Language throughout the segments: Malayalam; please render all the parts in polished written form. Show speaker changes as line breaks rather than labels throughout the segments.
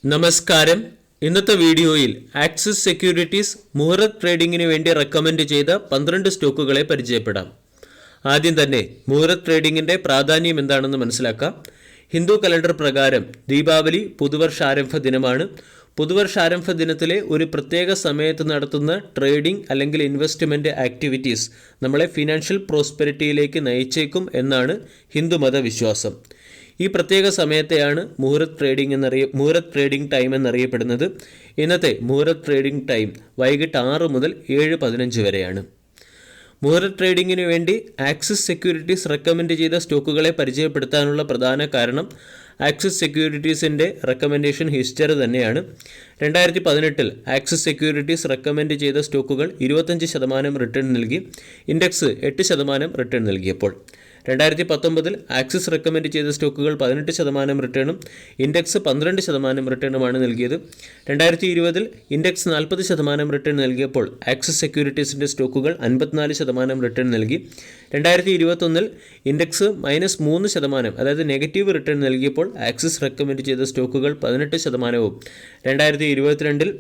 നമസ്കാരം. ഇന്നത്തെ വീഡിയോയിൽ ആക്സിസ് സെക്യൂരിറ്റീസ് മുഹൂർത്ത് ട്രേഡിംഗിന് വേണ്ടി റെക്കമെൻഡ് ചെയ്ത 12 സ്റ്റോക്കുകളെ പരിചയപ്പെടാം. ആദ്യം തന്നെ മുഹൂർത്ത് ട്രേഡിംഗിൻ്റെ പ്രാധാന്യം എന്താണെന്ന് മനസ്സിലാക്കാം. ഹിന്ദു കലണ്ടർ പ്രകാരം ദീപാവലി പുതുവർഷാരംഭ ദിനമാണ്. പുതുവർഷാരംഭ ദിനത്തിലെ ഒരു പ്രത്യേക സമയത്ത് നടത്തുന്ന ട്രേഡിംഗ് അല്ലെങ്കിൽ ഇൻവെസ്റ്റ്മെൻറ്റ് ആക്ടിവിറ്റീസ് നമ്മളെ ഫിനാൻഷ്യൽ പ്രോസ്പെരിറ്റിയിലേക്ക് നയിച്ചേക്കും എന്നാണ് ഹിന്ദുമത വിശ്വാസം. ഈ പ്രത്യേക സമയത്തെയാണ് മുഹൂർത്ത് ട്രേഡിംഗ് ടൈം എന്നറിയപ്പെടുന്നത്. ഇന്നത്തെ മുഹൂർത്ത് ട്രേഡിംഗ് ടൈം വൈകിട്ട് 6 മുതൽ 7:15 വരെയാണ്. മുഹൂർത്ത് ട്രേഡിങ്ങിന് വേണ്ടി ആക്സിസ് സെക്യൂരിറ്റീസ് റെക്കമെൻഡ് ചെയ്ത സ്റ്റോക്കുകളെ പരിചയപ്പെടുത്താനുള്ള പ്രധാന കാരണം ആക്സിസ് സെക്യൂരിറ്റീസിൻ്റെ റെക്കമെൻഡേഷൻ ഹിസ്റ്ററി തന്നെയാണ്. 2018 ആക്സിസ് സെക്യൂരിറ്റീസ് റെക്കമെൻഡ് ചെയ്ത സ്റ്റോക്കുകൾ 25% റിട്ടേൺ നൽകി. ഇൻഡെക്സ് 8% റിട്ടേൺ നൽകിയപ്പോൾ 2019 ആക്സിസ് റെക്കമെൻഡ് ചെയ്ത സ്റ്റോക്കുകൾ 18% റിട്ടേണും ഇൻഡെക്സ് 12% റിട്ടേണുമാണ് നൽകിയത്. 2020 ഇൻഡെക്സ് 40% റിട്ടേൺ നൽകിയപ്പോൾ ആക്സിസ് സെക്യൂരിറ്റീസിൻ്റെ സ്റ്റോക്കുകൾ 54% റിട്ടേൺ നൽകി. 2021 ഇൻഡെക്സ് -3%, അതായത് നെഗറ്റീവ് റിട്ടേൺ നൽകിയപ്പോൾ ആക്സിസ് റെക്കമെൻഡ് ചെയ്ത സ്റ്റോക്കുകൾ 18%വും 2022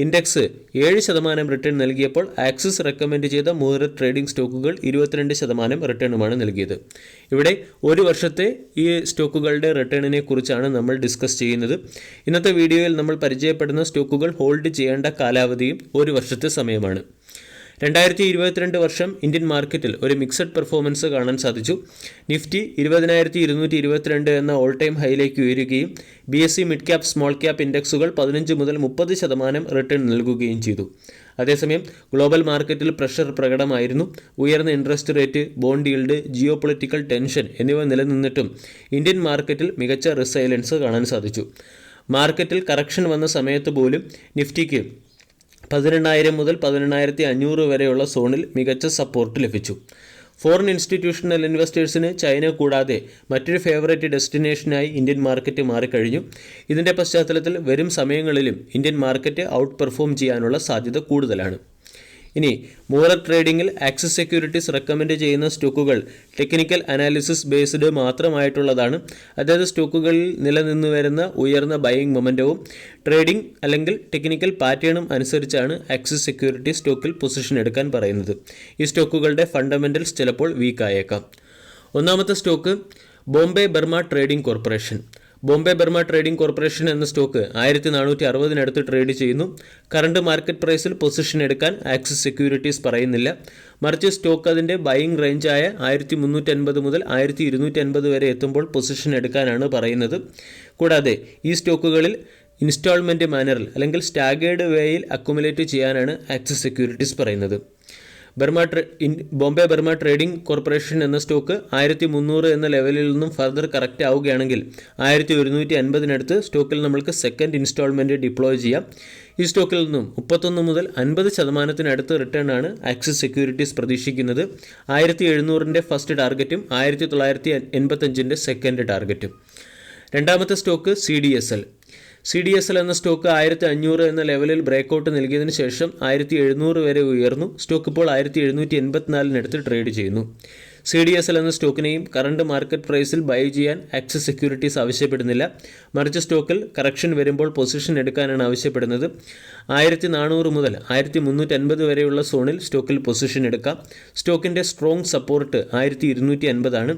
ഇൻഡെക്സ് 7% റിട്ടേൺ നൽകിയപ്പോൾ ആക്സിസ് റെക്കമെൻഡ് ചെയ്ത മുഹൂർത്ത് ട്രേഡിംഗ് സ്റ്റോക്കുകൾ 22% റിട്ടേണുമാണ് നൽകിയത്. ഇവിടെ ഒരു വർഷത്തെ ഈ സ്റ്റോക്കുകളുടെ റിട്ടേണിനെ കുറിച്ചാണ് നമ്മൾ ഡിസ്കസ് ചെയ്യുന്നത്. ഇന്നത്തെ വീഡിയോയിൽ നമ്മൾ പരിചയപ്പെടുന്ന സ്റ്റോക്കുകൾ ഹോൾഡ് ചെയ്യേണ്ട കാലാവധിയും ഒരു വർഷത്തെ സമയമാണ്. 2022 വർഷം ഇന്ത്യൻ മാർക്കറ്റിൽ ഒരു മിക്സഡ് പെർഫോമൻസ് കാണാൻ സാധിച്ചു. നിഫ്റ്റി 20,222 എന്ന ഓൾ ടൈം ഹൈയിലേക്ക് ഉയരുകയും BSE mid cap small cap ഇൻഡെക്സുകൾ 15 മുതൽ 30% റിട്ടേൺ നൽകുകയും ചെയ്തു. അതേസമയം ഗ്ലോബൽ മാർക്കറ്റിൽ പ്രഷർ പ്രകടമായിരുന്നു. ഉയർന്ന interest rate, bond yield, geo political tension എന്നിവ നിലനിന്നിട്ടും ഇന്ത്യൻ മാർക്കറ്റിൽ മികച്ച റിസൈലൻസ് കാണാൻ സാധിച്ചു. മാർക്കറ്റിൽ കറക്ഷൻ വന്ന സമയത്ത് പോലും നിഫ്റ്റിക്ക് 18,000 മുതൽ 18,500 വരെയുള്ള സോണിൽ മികച്ച സപ്പോർട്ട് ലഭിച്ചു. ഫോറിൻ ഇൻസ്റ്റിറ്റ്യൂഷണൽ ഇൻവെസ്റ്റേഴ്സിന് ചൈന കൂടാതെ മറ്റൊരു ഫേവറേറ്റ് ഡെസ്റ്റിനേഷനായി ഇന്ത്യൻ മാർക്കറ്റ് മാറിക്കഴിഞ്ഞു. ഇതിൻ്റെ പശ്ചാത്തലത്തിൽ വരും സമയങ്ങളിലും ഇന്ത്യൻ മാർക്കറ്റ് ഔട്ട് പെർഫോം ചെയ്യാനുള്ള സാധ്യത കൂടുതലാണ്. ഇനി മുഹൂർത്ത് ട്രേഡിങ്ങിൽ ആക്സിസ് സെക്യൂരിറ്റീസ് റെക്കമെൻഡ് ചെയ്യുന്ന സ്റ്റോക്കുകൾ ടെക്നിക്കൽ അനാലിസിസ് ബേസ്ഡ് മാത്രമായിട്ടുള്ളതാണ്. അതായത് സ്റ്റോക്കുകളിൽ നിലനിന്നു വരുന്ന ഉയർന്ന ബൈയിങ് മൊമെൻറ്റവും ട്രേഡിംഗ് അല്ലെങ്കിൽ ടെക്നിക്കൽ പാറ്റേണും അനുസരിച്ചാണ് ആക്സിസ് സെക്യൂരിറ്റി സ്റ്റോക്കിൽ പൊസിഷൻ എടുക്കാൻ പറയുന്നത്. ഈ സ്റ്റോക്കുകളുടെ ഫണ്ടമെൻ്റൽസ് ചിലപ്പോൾ വീക്ക് ആയേക്കാം. ഒന്നാമത്തെ stock Bombay Burma trading corporation. Bombay Burma trading corporation എന്ന സ്റ്റോക്ക് 1460 ട്രേഡ് ചെയ്യുന്നു. കറണ്ട് മാർക്കറ്റ് പ്രൈസിൽ പൊസിഷൻ എടുക്കാൻ ആക്സിസ് സെക്യൂരിറ്റീസ് പറയുന്നില്ല. മറിച്ച് സ്റ്റോക്ക് അതിൻ്റെ ബൈയിങ് റേഞ്ചായ 1350 മുതൽ 1250 വരെ എത്തുമ്പോൾ പൊസിഷൻ എടുക്കാനാണ് പറയുന്നത്. കൂടാതെ ഈ സ്റ്റോക്കുകളിൽ ഇൻസ്റ്റാൾമെൻറ്റ് മാനറിൽ അല്ലെങ്കിൽ സ്റ്റാഗേർഡ് വേയിൽ അക്കുമുലേറ്റ് ചെയ്യാനാണ് ആക്സിസ് സെക്യൂരിറ്റീസ് പറയുന്നത്. ബോംബെ ബർമ ട്രേഡിംഗ് കോർപ്പറേഷൻ എന്ന സ്റ്റോക്ക് 1300 എന്ന ലെവലിൽ നിന്നും ഫർദർ കറക്റ്റ് ആവുകയാണെങ്കിൽ 1150 സ്റ്റോക്കിൽ നമ്മൾക്ക് സെക്കൻഡ് ഇൻസ്റ്റാൾമെൻറ്റ് ഡിപ്ലോയ് ചെയ്യാം. ഈ സ്റ്റോക്കിൽ നിന്നും 31 മുതൽ 50% റിട്ടേൺ ആണ് ആക്സിസ് സെക്യൂരിറ്റീസ് പ്രതീക്ഷിക്കുന്നത്. 1700 ഫസ്റ്റ് ടാർഗറ്റും 1985 സെക്കൻഡ് ടാർഗറ്റും. രണ്ടാമത്തെ സ്റ്റോക്ക് CDSL എന്ന സ്റ്റോക്ക് 1500 എന്ന ലെവലിൽ ബ്രേക്കൗട്ട് നൽകിയതിന് ശേഷം 1700 വരെ ഉയർന്നു. സ്റ്റോക്ക് ഇപ്പോൾ 1784 ട്രേഡ് ചെയ്യുന്നു. CDSL എന്ന സ്റ്റോക്കിനെയും കറണ്ട് മാർക്കറ്റ് പ്രൈസിൽ ബൈ ചെയ്യാൻ ആക്സിസ് സെക്യൂരിറ്റീസ് ആവശ്യപ്പെടുന്നില്ല. മറിച്ച് സ്റ്റോക്കിൽ കറക്ഷൻ വരുമ്പോൾ പൊസിഷൻ എടുക്കാനാണ് ആവശ്യപ്പെടുന്നത്. 1400 മുതൽ 1350 വരെയുള്ള സോണിൽ സ്റ്റോക്കിൽ പൊസിഷൻ എടുക്കാം. സ്റ്റോക്കിൻ്റെ സ്ട്രോങ് സപ്പോർട്ട് 1250 ആണ്.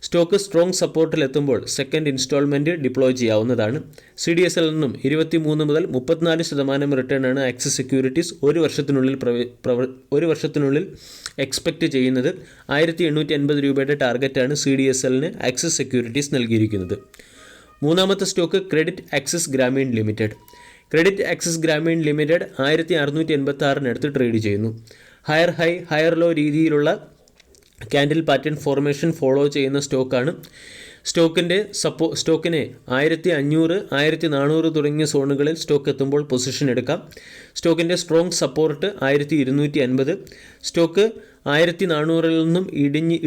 സ്റ്റോക്ക് സ്ട്രോങ് സപ്പോർട്ടിലെത്തുമ്പോൾ സെക്കൻഡ് ഇൻസ്റ്റാൾമെൻറ്റ് ഡിപ്ലോയ് ചെയ്യാവുന്നതാണ്. CDSL നിന്നും 23 മുതൽ 34% റിട്ടേൺ ആണ് ആക്സിസ് സെക്യൂരിറ്റീസ് ഒരു വർഷത്തിനുള്ളിൽ എക്സ്പെക്റ്റ് ചെയ്യുന്നത്. 1850 രൂപയുടെ ടാർഗറ്റാണ് CDSLന് ആക്സിസ് സെക്യൂരിറ്റീസ് നൽകിയിരിക്കുന്നത്. മൂന്നാമത്തെ stock credit Axis Grameen limited. Credit Axis Grameen limited 1686 trade ചെയ്യുന്നു. ഹയർ ഹൈ ഹയർ ലോ രീതിയിലുള്ള ക്യാൻഡിൽ പാറ്റേൺ ഫോർമേഷൻ ഫോളോ ചെയ്യുന്ന സ്റ്റോക്കാണ്. സ്റ്റോക്കിനെ 1500, 1400 തുടങ്ങിയ സോണുകളിൽ സ്റ്റോക്ക് എത്തുമ്പോൾ പൊസിഷൻ എടുക്കാം. സ്റ്റോക്കിൻ്റെ സ്ട്രോങ് സപ്പോർട്ട് 1250. സ്റ്റോക്ക് 1400 നിന്നും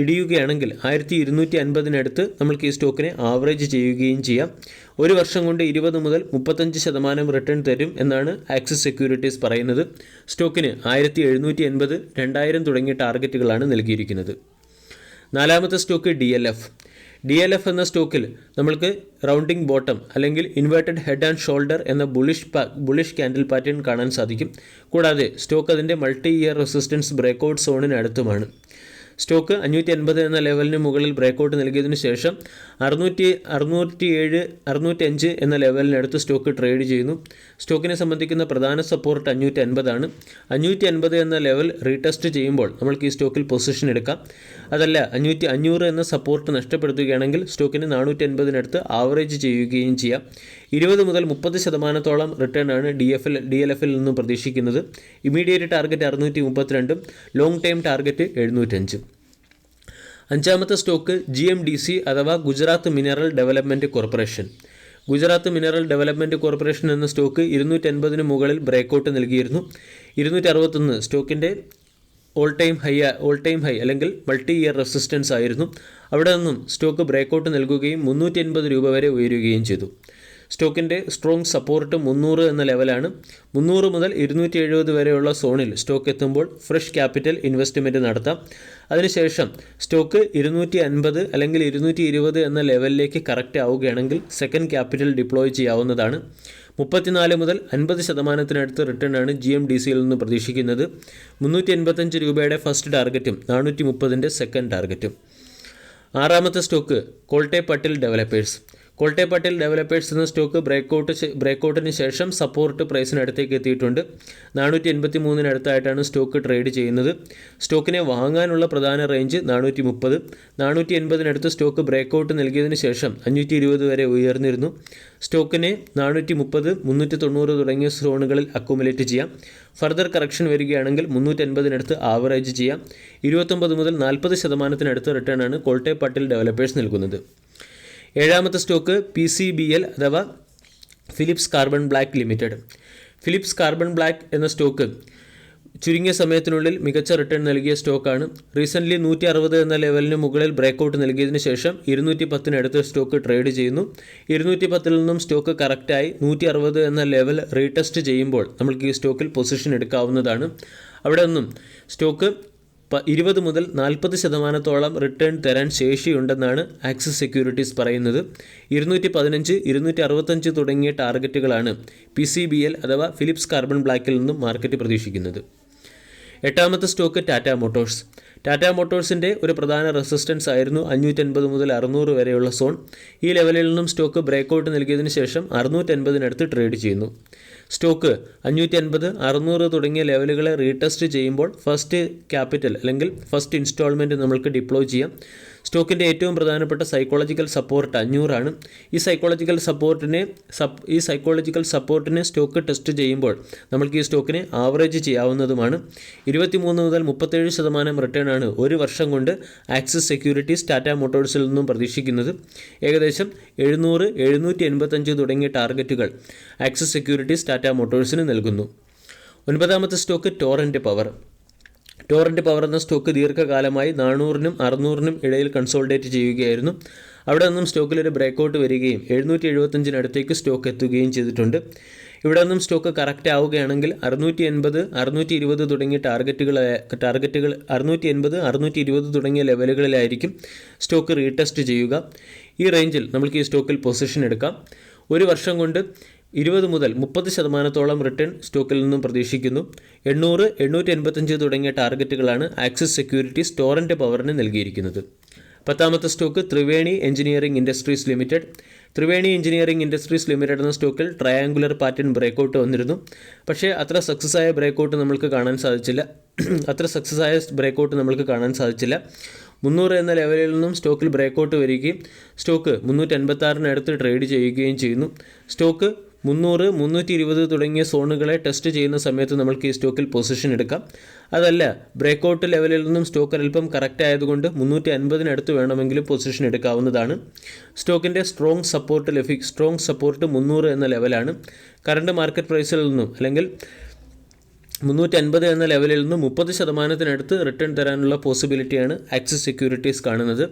ഇടിയുകയാണെങ്കിൽ 1250 നമ്മൾക്ക് ഈ സ്റ്റോക്കിനെ ആവറേജ് ചെയ്യുകയും ചെയ്യാം. ഒരു വർഷം കൊണ്ട് 20 മുതൽ 35% റിട്ടേൺ തരും എന്നാണ് ആക്സിസ് സെക്യൂരിറ്റീസ് പറയുന്നത്. സ്റ്റോക്കിന് 1780, 2000 തുടങ്ങിയ ടാർഗറ്റുകളാണ് നൽകിയിരിക്കുന്നത്. നാലാമത്തെ സ്റ്റോക്ക് DLF എന്ന സ്റ്റോക്കിൽ നമ്മൾക്ക് റൗണ്ടിംഗ് ബോട്ടം അല്ലെങ്കിൽ ഇൻവേർട്ടഡ് ഹെഡ് ആൻഡ് ഷോൾഡർ എന്ന ബുളിഷ് ക്യാൻഡിൽ പാറ്റേൺ കാണാൻ സാധിക്കും. കൂടാതെ സ്റ്റോക്ക് അതിൻ്റെ മൾട്ടി ഇയർ റെസിസ്റ്റൻസ് ബ്രേക്കൗട്ട് സോണിന് അടുത്തുമാണ്. സ്റ്റോക്ക് 550 എന്ന ലെവലിന് മുകളിൽ ബ്രേക്കൗട്ട് നൽകിയതിനു ശേഷം 605 എന്ന ലെവലിനടുത്ത് സ്റ്റോക്ക് ട്രേഡ് ചെയ്യുന്നു. സ്റ്റോക്കിനെ സംബന്ധിക്കുന്ന പ്രധാന സപ്പോർട്ട് 550 ആണ്. 550 എന്ന ലെവൽ റീടെസ്റ്റ് ചെയ്യുമ്പോൾ നമ്മൾക്ക് ഈ സ്റ്റോക്കിൽ പൊസിഷൻ എടുക്കാം. അതല്ല 500 എന്ന സപ്പോർട്ട് നഷ്ടപ്പെടുത്തുകയാണെങ്കിൽ സ്റ്റോക്കിന് 450 ആവറേജ് ചെയ്യുകയും ചെയ്യാം. 20 മുതൽ 30% റിട്ടേൺ ആണ് DLFൽ നിന്നും പ്രതീക്ഷിക്കുന്നത്. Immediate target 632, long time target 705. അഞ്ചാമത്തെ സ്റ്റോക്ക് GMDC അഥവാ Gujarat mineral development corporation. Gujarat mineral development corporation എന്ന സ്റ്റോക്ക് 250 മുകളിൽ ബ്രേക്കൗട്ട് നൽകിയിരുന്നു. 261 സ്റ്റോക്കിൻ്റെ ഓൾ ടൈം ഹൈ അല്ലെങ്കിൽ മൾട്ടി ഇയർ റെസിസ്റ്റൻസ് ആയിരുന്നു. അവിടെ നിന്നും സ്റ്റോക്ക് ബ്രേക്കൗട്ട് നൽകുകയും 380 രൂപ വരെ ഉയരുകയും ചെയ്തു. സ്റ്റോക്കിൻ്റെ സ്ട്രോങ് സപ്പോർട്ട് 300 എന്ന ലെവലാണ്. 300 മുതൽ 270 വരെയുള്ള സോണിൽ സ്റ്റോക്ക് എത്തുമ്പോൾ ഫ്രഷ് ക്യാപിറ്റൽ ഇൻവെസ്റ്റ്മെൻറ്റ് നടത്താം. അതിനുശേഷം സ്റ്റോക്ക് 250 അല്ലെങ്കിൽ 220 എന്ന ലെവലിലേക്ക് കറക്റ്റ് ആവുകയാണെങ്കിൽ സെക്കൻഡ് ക്യാപിറ്റൽ ഡിപ്ലോയ് ചെയ്യാവുന്നതാണ്. 34 മുതൽ 50% റിട്ടേൺ ആണ് GMDCയിൽ നിന്ന് പ്രതീക്ഷിക്കുന്നത്. 385 രൂപയുടെ ഫസ്റ്റ് ടാർഗറ്റും 430 സെക്കൻഡ് ടാർഗറ്റും. ആറാമത്തെ stock Kolte Patil developers. Kolte Patil developers എന്ന സ്റ്റോക്ക് ബ്രേക്കൗട്ടിന് ശേഷം സപ്പോർട്ട് പ്രൈസിനടുത്തേക്ക് എത്തിയിട്ടുണ്ട്. 483 സ്റ്റോക്ക് ട്രേഡ് ചെയ്യുന്നത്. സ്റ്റോക്കിനെ വാങ്ങാനുള്ള പ്രധാന റേഞ്ച് 430. 480 സ്റ്റോക്ക് ബ്രേക്കൗട്ട് നൽകിയതിന് ശേഷം 520 വരെ ഉയർന്നിരുന്നു. സ്റ്റോക്കിനെ 430, 390 തുടങ്ങിയ സോണുകളിൽ അക്കുമുലേറ്റ് ചെയ്യാം. ഫർദർ കറക്ഷൻ വരികയാണെങ്കിൽ 380 ആവറേജ് ചെയ്യാം. 29 മുതൽ 40% റിട്ടേൺ ആണ് കോൾട്ടെ പട്ടേൽ ഡെവലപ്പേഴ്സ് നൽകുന്നത്. ഏഴാമത്തെ സ്റ്റോക്ക് PCBL അഥവാ Philips carbon black limited. Philips carbon black എന്ന സ്റ്റോക്ക് ചുരുങ്ങിയ സമയത്തിനുള്ളിൽ മികച്ച റിട്ടേൺ നൽകിയ സ്റ്റോക്കാണ്. റീസെൻ്റ്ലി 160 എന്ന ലെവലിന് മുകളിൽ ബ്രേക്കൗട്ട് നൽകിയതിന് ശേഷം 210 സ്റ്റോക്ക് ട്രേഡ് ചെയ്യുന്നു. 210 നിന്നും സ്റ്റോക്ക് കറക്റ്റായി 160 എന്ന ലെവൽ റീടെസ്റ്റ് ചെയ്യുമ്പോൾ നമുക്ക് ഈ സ്റ്റോക്കിൽ പൊസിഷൻ എടുക്കാവുന്നതാണ്. അവിടെ നിന്നും സ്റ്റോക്ക് 20 മുതൽ 40% റിട്ടേൺ തരാൻ ശേഷിയുണ്ടെന്നാണ് ആക്സിസ് സെക്യൂരിറ്റീസ് പറയുന്നത്. 215, 265 തുടങ്ങിയ ടാർഗറ്റുകളാണ് PCBL അഥവാ ഫിലിപ്സ് കാർബൺ ബ്ലാക്കിൽ നിന്നും മാർക്കറ്റ് പ്രതീക്ഷിക്കുന്നത്. എട്ടാമത്തെ സ്റ്റോക്ക് ടാറ്റ മോട്ടോഴ്സ്. ടാറ്റ മോട്ടോഴ്സിൻ്റെ ഒരു പ്രധാന റെസിസ്റ്റൻസ് ആയിരുന്നു 550 മുതൽ 600 വരെയുള്ള സോൺ. ഈ ലെവലിൽ നിന്നും സ്റ്റോക്ക് ബ്രേക്കൗട്ട് നൽകിയതിന് ശേഷം 680 ട്രേഡ് ചെയ്യുന്നു. സ്റ്റോക്ക് 550, 600 തുടങ്ങിയ ലെവലുകളെ റീടെസ്റ്റ് ചെയ്യുമ്പോൾ ഫസ്റ്റ് ക്യാപിറ്റൽ അല്ലെങ്കിൽ ഫസ്റ്റ് ഇൻസ്റ്റാൾമെൻറ്റ് നമ്മൾക്ക് ഡിപ്ലോയ് ചെയ്യാം. സ്റ്റോക്കിൻ്റെ ഏറ്റവും പ്രധാനപ്പെട്ട സൈക്കോളജിക്കൽ സപ്പോർട്ട് 500 ആണ്. ഈ സൈക്കോളജിക്കൽ സപ്പോർട്ടിനെ സ്റ്റോക്ക് ടെസ്റ്റ് ചെയ്യുമ്പോൾ നമ്മൾക്ക് ഈ സ്റ്റോക്കിനെ ആവറേജ് ചെയ്യാവുന്നതുമാണ്. 23 മുതൽ 37% റിട്ടേൺ ആണ് ഒരു വർഷം കൊണ്ട് ആക്സിസ് സെക്യൂരിറ്റീസ് ടാറ്റ മോട്ടോഴ്സിൽ നിന്നും പ്രതീക്ഷിക്കുന്നത്. ഏകദേശം 700, 785 തുടങ്ങിയ ടാർഗറ്റുകൾ ആക്സിസ് സെക്യൂരിറ്റീസ് ടാറ്റ മോട്ടോഴ്സിന് നൽകുന്നു. ഒൻപതാമത്തെ stock torrent power. Torrent power എന്ന സ്റ്റോക്ക് ദീർഘകാലമായി 400-നും 600-നും ഇടയിൽ കൺസോൾഡേറ്റ് ചെയ്യുകയായിരുന്നു. അവിടെ നിന്നും സ്റ്റോക്കിലൊരു ബ്രേക്കൗട്ട് വരികയും 775 സ്റ്റോക്ക് എത്തുകയും ചെയ്തിട്ടുണ്ട്. ഇവിടെ നിന്നും സ്റ്റോക്ക് കറക്റ്റ് ആവുകയാണെങ്കിൽ 680, 620 തുടങ്ങിയ ടാർഗറ്റുകൾ 680, 620 തുടങ്ങിയ ലെവലുകളിലായിരിക്കും സ്റ്റോക്ക് റീടെസ്റ്റ് ചെയ്യുക. ഈ റേഞ്ചിൽ നമുക്ക് ഈ സ്റ്റോക്കിൽ പൊസിഷൻ എടുക്കാം. ഒരു വർഷം കൊണ്ട് 20 മുതൽ 30% റിട്ടേൺ സ്റ്റോക്കിൽ നിന്നും പ്രതീക്ഷിക്കുന്നു. 800, 885 തുടങ്ങിയ ടാർഗറ്റുകളാണ് ആക്സിസ് സെക്യൂരിറ്റീസ് ടോറൻറ്റ് പവറിന് നൽകിയിരിക്കുന്നത്. പത്താമത്തെ stock Triveni engineering industries limited. Triveni engineering industries limited എന്ന സ്റ്റോക്കിൽ ട്രയാങ്കുലർ പാറ്റേൺ ബ്രേക്കൗട്ട് വന്നിരുന്നു. പക്ഷേ അത്ര സക്സസ് ആയ ബ്രേക്കൗട്ട് നമ്മൾക്ക് കാണാൻ സാധിച്ചില്ല. 300 എന്ന ലെവലിൽ നിന്നും സ്റ്റോക്കിൽ ബ്രേക്കൗട്ട് വരികയും സ്റ്റോക്ക് 386 ട്രേഡ് ചെയ്യുകയും ചെയ്യുന്നു. സ്റ്റോക്ക് 300, 320 തുടങ്ങിയ സോണുകളെ ടെസ്റ്റ് ചെയ്യുന്ന സമയത്ത് നമ്മൾക്ക് ഈ സ്റ്റോക്കിൽ പൊസിഷൻ എടുക്കാം. അതല്ല ബ്രേക്കൗട്ട് ലെവലിൽ നിന്നും സ്റ്റോക്ക് അല്പം കറക്റ്റ് ആയതുകൊണ്ട് 350 വേണമെങ്കിലും പൊസിഷൻ എടുക്കാവുന്നതാണ്. സ്റ്റോക്കിൻ്റെ സ്ട്രോങ് സപ്പോർട്ട് 300 എന്ന ലെവലാണ്. കറണ്ട് മാർക്കറ്റ് പ്രൈസിൽ നിന്നും അല്ലെങ്കിൽ 350 എന്ന ലെവലിൽ നിന്ന് 30% റിട്ടേൺ തരാനുള്ള പോസിബിലിറ്റിയാണ് ആക്സിസ് സെക്യൂരിറ്റീസ് കാണുന്നത്.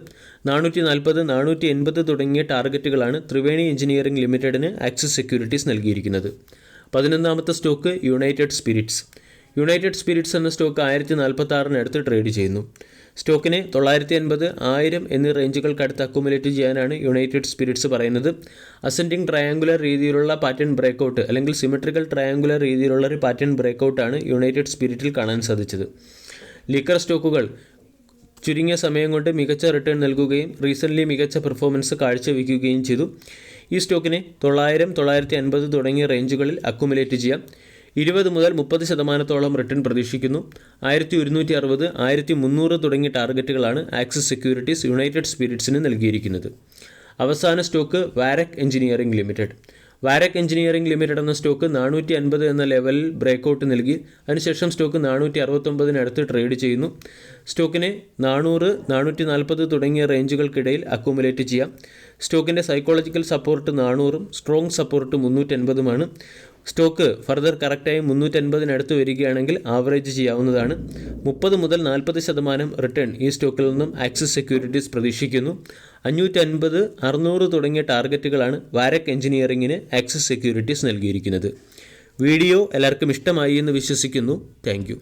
440, 480 തുടങ്ങിയ ടാർഗറ്റുകളാണ് ത്രിവേണി എഞ്ചിനീയറിംഗ് ലിമിറ്റഡിന് ആക്സിസ് സെക്യൂരിറ്റീസ് നൽകിയിരിക്കുന്നത്. 11ാമത്തെ stock United Spirits. United Spirits എന്ന സ്റ്റോക്ക് 1046 അടുത്ത് ട്രേഡ് ചെയ്യുന്നു. സ്റ്റോക്കിനെ 980, 1000 എന്നീ റേഞ്ചുകൾക്കടുത്ത് അക്കുമുലേറ്റ് ചെയ്യാനാണ് യുണൈറ്റഡ് സ്പിരിറ്റ്സ് പറയുന്നത്. അസെൻഡിങ് ട്രയാങ്കുലർ രീതിയിലുള്ള പാറ്റേൺ ബ്രേക്കൗട്ട് അല്ലെങ്കിൽ സിമെട്രിക്കൽ ട്രയാങ്കുലർ രീതിയിലുള്ള ഒരു പാറ്റേൺ ബ്രേക്കൗട്ടാണ് യുണൈറ്റഡ് സ്പിരിറ്റിൽ കാണാൻ സാധിച്ചത്. ലിക്കർ സ്റ്റോക്കുകൾ ചുരുങ്ങിയ സമയം കൊണ്ട് മികച്ച റിട്ടേൺ നൽകുകയും റീസെൻ്റ്ലി മികച്ച പെർഫോമൻസ് കാഴ്ചവെക്കുകയും ചെയ്തു. ഈ സ്റ്റോക്കിനെ 900, 950 തുടങ്ങിയ റേഞ്ചുകളിൽ അക്കുമുലേറ്റ് ചെയ്യാം. 20 മുതൽ 30% റിട്ടേൺ പ്രതീക്ഷിക്കുന്നു. 1160, 1300 തുടങ്ങിയ ടാർഗറ്റുകളാണ് ആക്സിസ് സെക്യൂരിറ്റീസ് യുണൈറ്റഡ് സ്പിരിറ്റ്സിന് നൽകിയിരിക്കുന്നത്. അവസാന stock Varroc engineering limited. Varroc engineering limited എന്ന സ്റ്റോക്ക് 450 എന്ന ലെവലിൽ ബ്രേക്കൗട്ട് നൽകി. അതിനുശേഷം സ്റ്റോക്ക് 469 ട്രേഡ് ചെയ്യുന്നു. സ്റ്റോക്കിനെ 400, 440 തുടങ്ങിയ റേഞ്ചുകൾക്കിടയിൽ അക്കുമുലേറ്റ് ചെയ്യാം. സ്റ്റോക്കിൻ്റെ psychological support 400, strong support 350 stock further കറക്റ്റായി 350 വരികയാണെങ്കിൽ ആവറേജ് ചെയ്യാവുന്നതാണ്. 30 മുതൽ 40% റിട്ടേൺ ഈ സ്റ്റോക്കിൽ നിന്നും ആക്സിസ് സെക്യൂരിറ്റീസ് പ്രതീക്ഷിക്കുന്നു. 550, 600 തുടങ്ങിയ ടാർഗറ്റുകളാണ് വാരക് എഞ്ചിനീയറിംഗിന് ആക്സിസ് സെക്യൂരിറ്റീസ് നൽകിയിരിക്കുന്നത്. വീഡിയോ എല്ലാവർക്കും ഇഷ്ടമായി എന്ന് വിശ്വസിക്കുന്നു. താങ്ക്